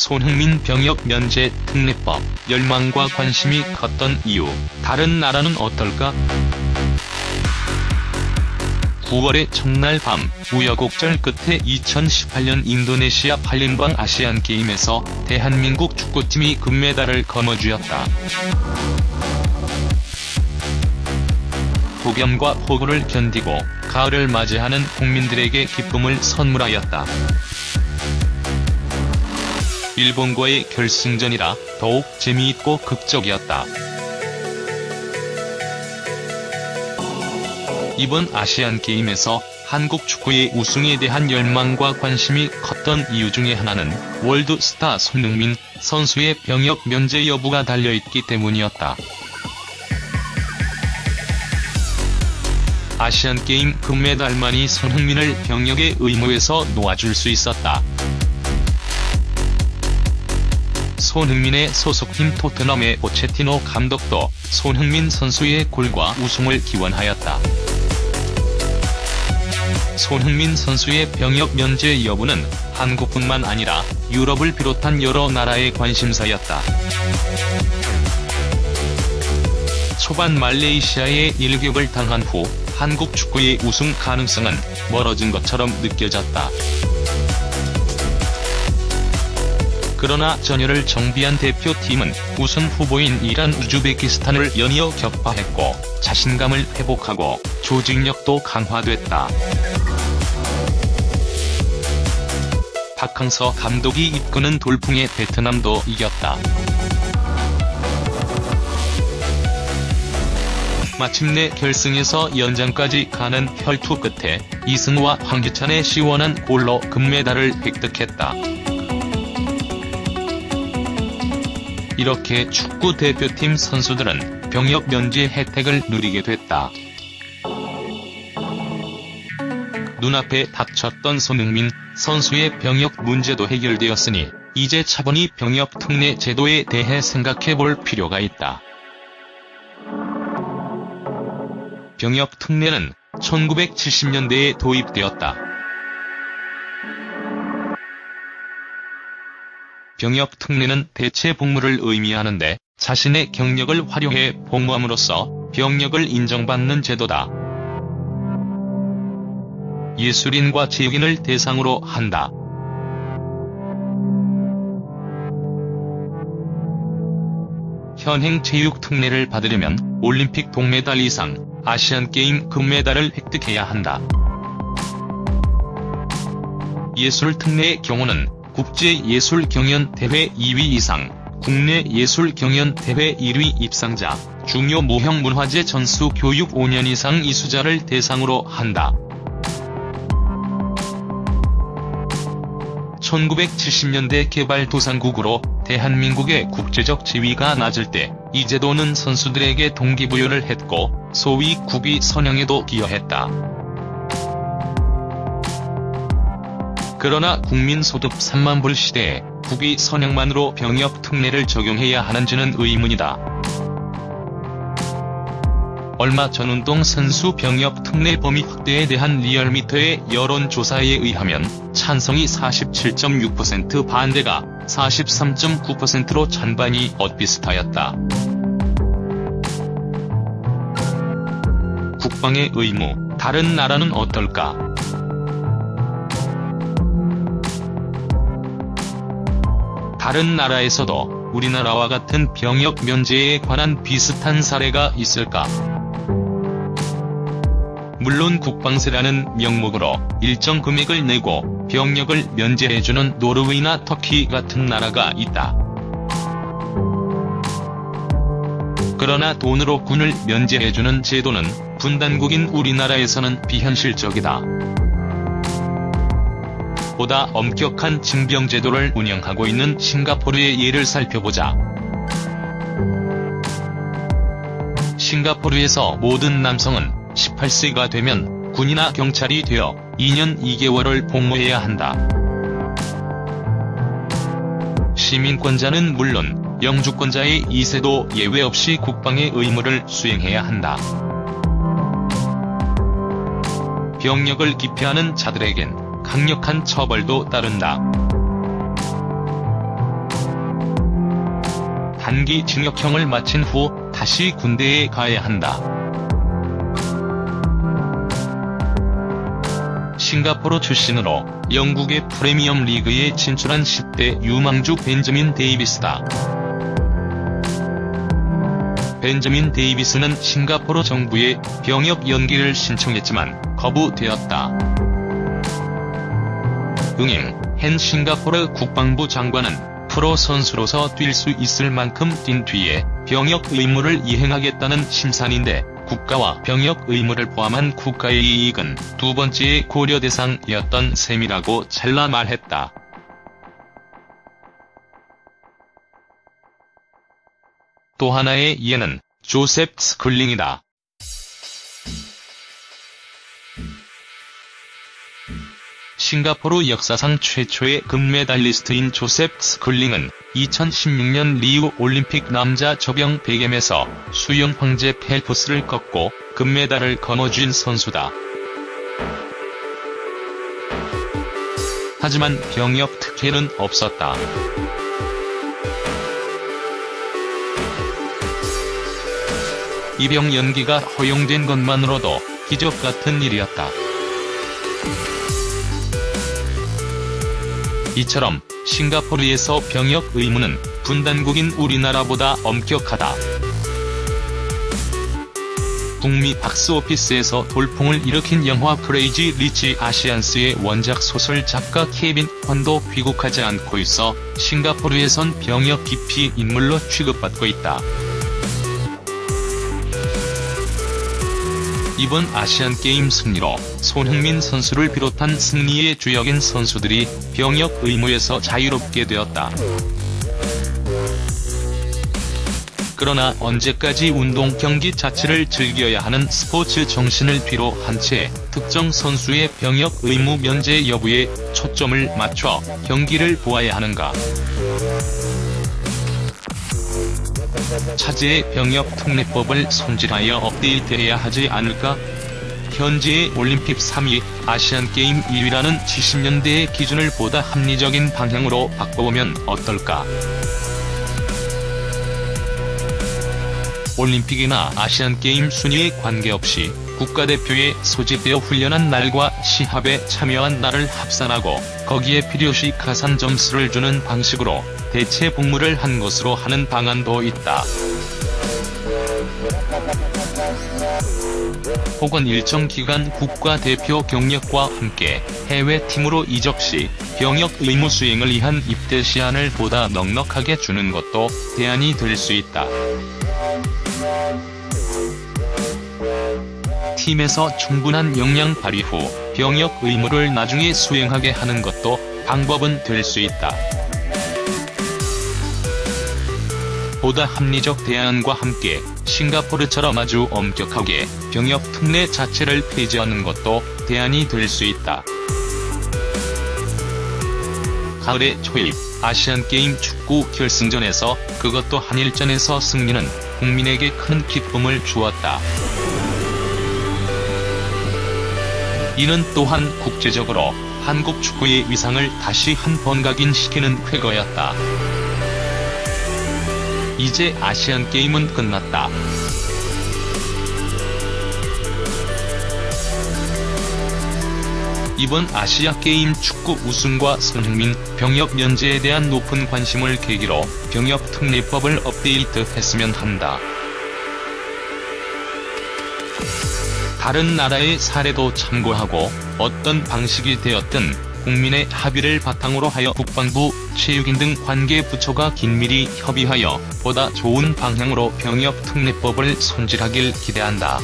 손흥민 병역 면제 특례법, 열망과 관심이 컸던 이유, 다른 나라는 어떨까? 9월의 첫날 밤, 우여곡절 끝에 2018년 인도네시아 팔렘방 아시안게임에서 대한민국 축구팀이 금메달을 거머쥐었다. 폭염과 폭우를 견디고 가을을 맞이하는 국민들에게 기쁨을 선물하였다. 일본과의 결승전이라 더욱 재미있고 극적이었다. 이번 아시안게임에서 한국 축구의 우승에 대한 열망과 관심이 컸던 이유 중에 하나는 월드스타 손흥민 선수의 병역 면제 여부가 달려있기 때문이었다. 아시안게임 금메달만이 손흥민을 병역의 의무에서 놓아줄 수 있었다. 손흥민의 소속팀 토트넘의 포체티노 감독도 손흥민 선수의 골과 우승을 기원하였다. 손흥민 선수의 병역 면제 여부는 한국뿐만 아니라 유럽을 비롯한 여러 나라의 관심사였다. 초반 말레이시아에 일격을 당한 후 한국 축구의 우승 가능성은 멀어진 것처럼 느껴졌다. 그러나 전열을 정비한 대표팀은 우승 후보인 이란 우즈베키스탄을 연이어 격파했고 자신감을 회복하고 조직력도 강화됐다. 박항서 감독이 이끄는 돌풍의 베트남도 이겼다. 마침내 결승에서 연장까지 가는 혈투 끝에 이승우와 황희찬의 시원한 골로 금메달을 획득했다. 이렇게 축구 대표팀 선수들은 병역 면제 혜택을 누리게 됐다. 눈앞에 닥쳤던 손흥민 선수의 병역 문제도 해결되었으니 이제 차분히 병역 특례 제도에 대해 생각해볼 필요가 있다. 병역 특례는 1970년대에 도입되었다. 병역 특례는 대체 복무를 의미하는데 자신의 경력을 활용해 복무함으로써 병역을 인정받는 제도다. 예술인과 지역인을 대상으로 한다. 현행 체육 특례를 받으려면 올림픽 동메달 이상, 아시안게임 금메달을 획득해야 한다. 예술 특례의 경우는 국제예술경연대회 2위 이상, 국내 예술경연대회 1위 입상자, 중요 모형 문화재 전수 교육 5년 이상 이수자를 대상으로 한다. 1970년대 개발도상국으로 대한민국의 국제적 지위가 낮을 때 이 제도는 선수들에게 동기부여를 했고 소위 국위 선양에도 기여했다. 그러나 국민소득 3만 불 시대에 국위 선양만으로 병역 특례를 적용해야 하는지는 의문이다. 얼마 전 운동선수 병역 특례 범위 확대에 대한 리얼미터의 여론조사에 의하면 찬성이 47.6%, 반대가 43.9%로 찬반이 엇비슷하였다. 국방의 의무, 다른 나라는 어떨까? 다른 나라에서도 우리나라와 같은 병역 면제에 관한 비슷한 사례가 있을까? 물론 국방세라는 명목으로 일정 금액을 내고 병역을 면제해주는 노르웨이나 터키 같은 나라가 있다. 그러나 돈으로 군을 면제해주는 제도는 분단국인 우리나라에서는 비현실적이다. 보다 엄격한 징병제도를 운영하고 있는 싱가포르의 예를 살펴보자. 싱가포르에서 모든 남성은 18세가 되면 군이나 경찰이 되어 2년 2개월을 복무해야 한다. 시민권자는 물론 영주권자의 2세도 예외 없이 국방의 의무를 수행해야 한다. 병역을 기피하는 자들에겐 강력한 처벌도 따른다. 단기 징역형을 마친 후 다시 군대에 가야 한다. 싱가포르 출신으로 영국의 프리미엄 리그에 진출한 10대 유망주 벤저민 데이비스다. 벤저민 데이비스는 싱가포르 정부에 병역 연기를 신청했지만 거부되었다. 응행, 현 싱가포르 국방부 장관은 프로 선수로서 뛸 수 있을 만큼 뛴 뒤에 병역 의무를 이행하겠다는 심산인데 국가와 병역 의무를 포함한 국가의 이익은 두 번째의 고려 대상이었던 셈이라고 잘라 말했다. 또 하나의 예는 조셉 스쿨링이다. 싱가포르 역사상 최초의 금메달리스트인 조셉 스쿨링은 2016년 리우 올림픽 남자 접영 대겸에서 수영 황제 펠프스를 꺾고 금메달을 거머쥔 선수다. 하지만 병역 특혜는 없었다. 입영 연기가 허용된 것만으로도 기적 같은 일이었다. 이처럼 싱가포르에서 병역 의무는 분단국인 우리나라보다 엄격하다. 북미 박스오피스에서 돌풍을 일으킨 영화 크레이지 리치 아시안스의 원작 소설 작가 케빈 콘도 귀국하지 않고 있어 싱가포르에선 병역 기피 인물로 취급받고 있다. 이번 아시안게임 승리로 손흥민 선수를 비롯한 승리의 주역인 선수들이 병역 의무에서 자유롭게 되었다. 그러나 언제까지 운동 경기 자체를 즐겨야 하는 스포츠 정신을 뒤로 한 채 특정 선수의 병역 의무 면제 여부에 초점을 맞춰 경기를 보아야 하는가. 차제의 병역 특례법을 손질하여 업데이트해야 하지 않을까? 현재의 올림픽 3위, 아시안게임 2위라는 70년대의 기준을 보다 합리적인 방향으로 바꿔보면 어떨까? 올림픽이나 아시안게임 순위에 관계없이 국가대표에 소집되어 훈련한 날과 시합에 참여한 날을 합산하고 거기에 필요시 가산 점수를 주는 방식으로 대체 복무를 한 것으로 하는 방안도 있다. 혹은 일정 기간 국가대표 경력과 함께 해외팀으로 이적 시 병역 의무 수행을 위한 입대 시한을 보다 넉넉하게 주는 것도 대안이 될 수 있다. 팀에서 충분한 역량 발휘 후 병역 의무를 나중에 수행하게 하는 것도 방법은 될 수 있다. 보다 합리적 대안과 함께 싱가포르처럼 아주 엄격하게 병역 특례 자체를 폐지하는 것도 대안이 될 수 있다. 가을의 초입 아시안게임 축구 결승전에서 그것도 한일전에서 승리는 국민에게 큰 기쁨을 주었다. 이는 또한 국제적으로 한국 축구의 위상을 다시 한 번 각인시키는 쾌거였다. 이제 아시안게임은 끝났다. 이번 아시아게임 축구 우승과 손흥민 병역 면제에 대한 높은 관심을 계기로 병역 특례법을 업데이트했으면 한다. 다른 나라의 사례도 참고하고 어떤 방식이 되었든 국민의 합의를 바탕으로 하여 국방부, 체육인 등 관계 부처가 긴밀히 협의하여 보다 좋은 방향으로 병역 특례법을 손질하길 기대한다.